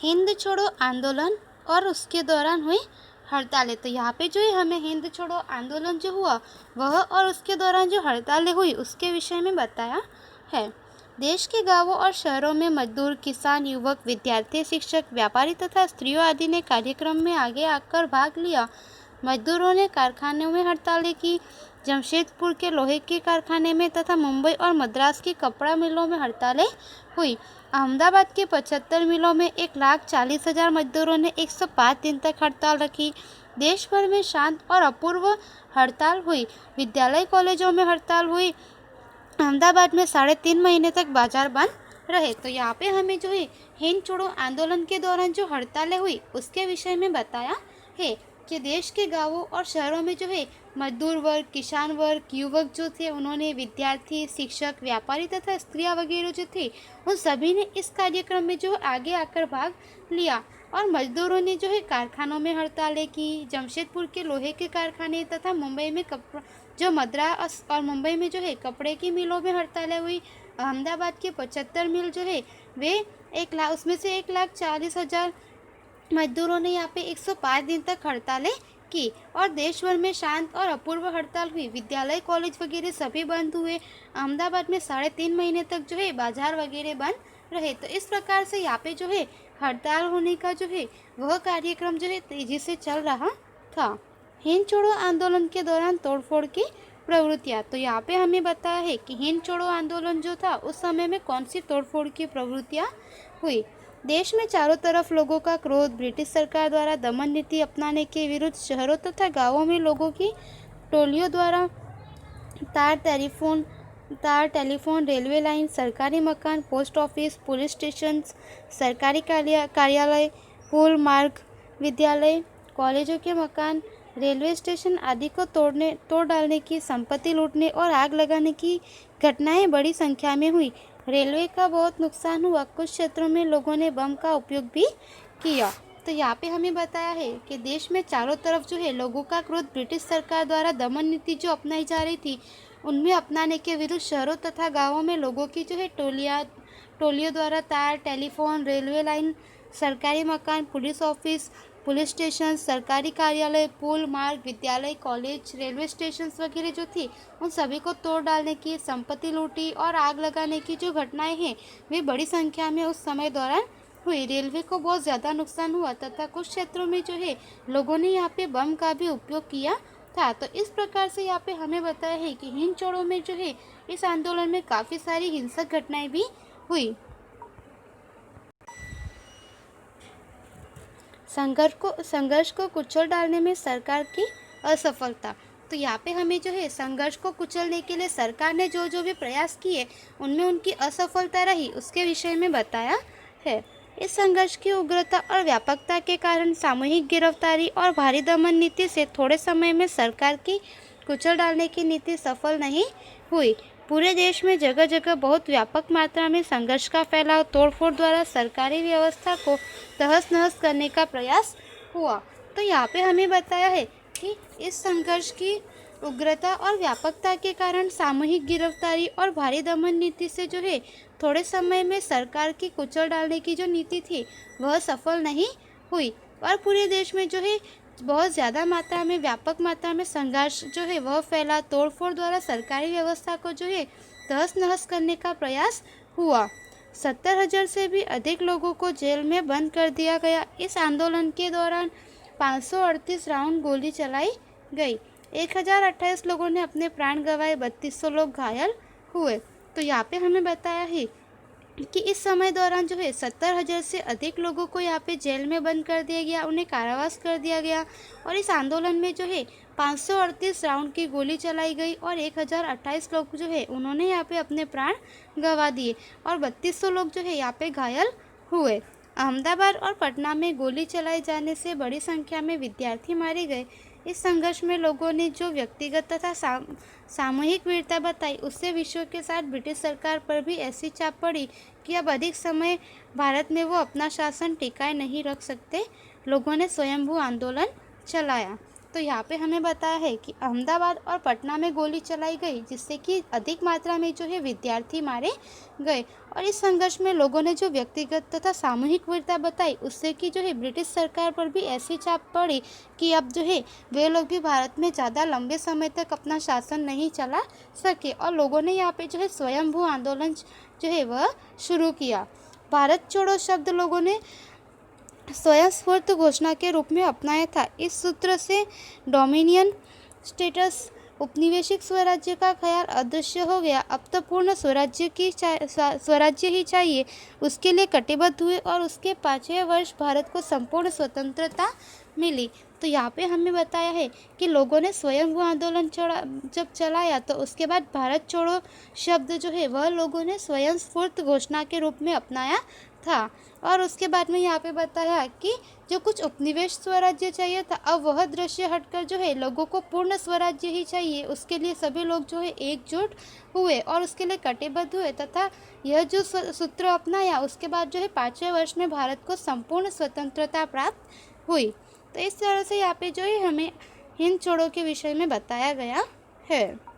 हिंद छोड़ो आंदोलन और उसके दौरान हुई हड़तालें। तो यहाँ पे जो है हमें हिंद छोड़ो आंदोलन जो हुआ वह और उसके दौरान जो हड़तालें हुई उसके विषय में बताया है। देश के गांवों और शहरों में मजदूर, किसान, युवक, विद्यार्थी, शिक्षक, व्यापारी तथा स्त्रियों आदि ने कार्यक्रम में आगे आकर भाग लिया। मजदूरों ने कारखानों में हड़तालें की। जमशेदपुर के लोहे के कारखाने में तथा मुंबई और मद्रास की कपड़ा मिलों में हड़तालें हुई। अहमदाबाद के 75 मिलों में 1,40,000 मजदूरों ने 105 दिन तक हड़ताल रखी। देश भर में शांत और अपूर्व हड़ताल हुई। विद्यालय, कॉलेजों में हड़ताल हुई। अहमदाबाद में 3.5 महीने तक बाजार बंद रहे। तो यहाँ पे हमें जो है हिंद छोड़ो आंदोलन के दौरान जो हड़तालें हुई उसके विषय में बताया है कि देश के गांवों और शहरों में जो है मजदूर वर्ग, किसान वर्ग, युवक जो थे उन्होंने, विद्यार्थी, शिक्षक, व्यापारी तथा स्त्रियां वगैरह जो थे उन सभी ने इस कार्यक्रम में जो आगे आकर भाग लिया। और मजदूरों ने जो है कारखानों में हड़तालें की। जमशेदपुर के लोहे के कारखाने तथा मुंबई में मद्रास और मुंबई में जो है कपड़े की मिलों में हड़तालें हुई। अहमदाबाद के 75 मिल जो है वे उसमें से 1,40,000 मजदूरों ने यहाँ पे 105 दिन तक हड़तालें की। और देश भर में शांत और अपूर्व हड़ताल हुई। विद्यालय, कॉलेज वगैरह सभी बंद हुए। अहमदाबाद में 3.5 महीने तक जो है बाजार वगैरह बंद रहे। तो इस प्रकार से यहाँ पे जो है हड़ताल होने का जो है वह कार्यक्रम जो है तेजी से चल रहा था। हिंद छोड़ो आंदोलन के दौरान तोड़फोड़ की प्रवृत्तियाँ। तो यहाँ पे हमें बताया है कि हिंद छोड़ो आंदोलन जो था उस समय में कौन सी तोड़फोड़ की प्रवृत्तियाँ हुई। देश में चारों तरफ लोगों का क्रोध। ब्रिटिश सरकार द्वारा दमन नीति अपनाने के विरुद्ध शहरों तथा गांवों में लोगों की टोलियों द्वारा तार, टेलीफोन, रेलवे लाइन, सरकारी मकान, पोस्ट ऑफिस, पुलिस स्टेशन, सरकारी कार्यालय, पुल, मार्ग, विद्यालय, कॉलेजों के मकान, रेलवे स्टेशन आदि को तोड़ डालने की, संपत्ति लूटने और आग लगाने की घटनाएं बड़ी संख्या में हुई। रेलवे का बहुत नुकसान हुआ। कुछ क्षेत्रों में लोगों ने बम का उपयोग भी किया। तो यहाँ पे हमें बताया है कि देश में चारों तरफ जो है लोगों का क्रोध। ब्रिटिश सरकार द्वारा दमन नीति जो अपनाई जा रही थी उनमें अपनाने के विरुद्ध शहरों तथा गाँवों में लोगों की जो है टोलियों द्वारा तार, टेलीफोन, रेलवे लाइन, सरकारी मकान, पुलिस ऑफिस, पुलिस स्टेशन, सरकारी कार्यालय, पुल, मार्ग, विद्यालय, कॉलेज, रेलवे स्टेशन वगैरह जो थी उन सभी को तोड़ डालने की, संपत्ति लूटी और आग लगाने की जो घटनाएं हैं वे बड़ी संख्या में उस समय दौरान हुई। रेलवे को बहुत ज़्यादा नुकसान हुआ तथा कुछ क्षेत्रों में जो है लोगों ने यहाँ पे बम का भी उपयोग किया था। तो इस प्रकार से यहाँ पे हमें बताया है कि हिंद छोड़ो में जो है इस आंदोलन में काफ़ी सारी हिंसक घटनाएं भी हुई। संघर्ष को कुचल डालने में सरकार की असफलता। तो यहाँ पे हमें जो है संघर्ष को कुचलने के लिए सरकार ने जो भी प्रयास किए उनमें उनकी असफलता रही उसके विषय में बताया है। इस संघर्ष की उग्रता और व्यापकता के कारण सामूहिक गिरफ्तारी और भारी दमन नीति से थोड़े समय में सरकार की कुचल डालने की नीति सफल नहीं हुई। पूरे देश में जगह जगह बहुत व्यापक मात्रा में संघर्ष का फैलाव, तोड़फोड़ द्वारा सरकारी व्यवस्था को तहस नहस करने का प्रयास हुआ। तो यहाँ पे हमें बताया है कि इस संघर्ष की उग्रता और व्यापकता के कारण सामूहिक गिरफ्तारी और भारी दमन नीति से जो है थोड़े समय में सरकार की कुचल डालने की जो नीति थी वह सफल नहीं हुई। और पूरे देश में जो है बहुत ज़्यादा मात्रा में, व्यापक मात्रा में संघर्ष जो है वह फैला, तोड़फोड़ द्वारा सरकारी व्यवस्था को जो है तहस नहस करने का प्रयास हुआ। 70,000 से भी अधिक लोगों को जेल में बंद कर दिया गया। इस आंदोलन के दौरान 538 राउंड गोली चलाई गई। 1,028 लोगों ने अपने प्राण गंवाए, 3200 लोग घायल हुए। तो यहाँ पे हमें बताया है कि इस समय दौरान जो है 70,000 से अधिक लोगों को यहाँ पे जेल में बंद कर दिया गया, उन्हें कारावास कर दिया गया। और इस आंदोलन में जो है 538 राउंड की गोली चलाई गई और 1,028 लोग जो है उन्होंने यहाँ पे अपने प्राण गंवा दिए और 3200 लोग जो है यहाँ पे घायल हुए। अहमदाबाद और पटना में गोली चलाए जाने से बड़ी संख्या में विद्यार्थी मारे गए। इस संघर्ष में लोगों ने जो व्यक्तिगत तथा सामूहिक वीरता बताई उससे विश्व के साथ ब्रिटिश सरकार पर भी ऐसी चाप पड़ी कि अब अधिक समय भारत में वो अपना शासन टिकाए नहीं रख सकते। लोगों ने स्वयंभू आंदोलन चलाया। तो यहाँ पे हमें बताया है कि अहमदाबाद और पटना में गोली चलाई गई, जिससे कि अधिक मात्रा में जो है विद्यार्थी मारे गए। और इस संघर्ष में लोगों ने जो व्यक्तिगत तथा सामूहिक वीरता बताई, उससे कि जो है ब्रिटिश सरकार पर भी ऐसी चाप पड़ी कि अब जो है वे लोग भी भारत में ज़्यादा लंबे समय तक अपना शासन नहीं चला सके। और लोगों ने यहाँ पे जो है स्वयंभू आंदोलन जो है वह शुरू किया। भारत छोड़ो शब्द लोगों ने स्वयं स्फूर्त घोषणा के रूप में अपनाया था। इस सूत्र से डोमिनियन स्टेटस, उपनिवेशिक स्वराज्य का ख्याल अदृश्य हो गया। अब तो पूर्ण स्वराज्य ही चाहिए, उसके लिए कटिबद्ध हुए और उसके 5वें वर्ष भारत को संपूर्ण स्वतंत्रता मिली। तो यहाँ पे हमें बताया है कि लोगों ने स्वयं आंदोलन जब चलाया, तो उसके बाद भारत छोड़ो शब्द जो है वह लोगों ने स्वयं स्फूर्त घोषणा के रूप में अपनाया था। और उसके बाद में यहाँ पे बताया कि जो कुछ उपनिवेश स्वराज्य चाहिए था, अब वह दृश्य हटकर जो है लोगों को पूर्ण स्वराज्य ही चाहिए। उसके लिए सभी लोग जो है एकजुट हुए और उसके लिए कटिबद्ध हुए, तथा यह जो सूत्र अपनाया, उसके बाद जो है 5वें वर्ष में भारत को संपूर्ण स्वतंत्रता प्राप्त हुई। तो इस तरह से यहाँ पे जो है हमें हिंद छोड़ो के विषय में बताया गया है।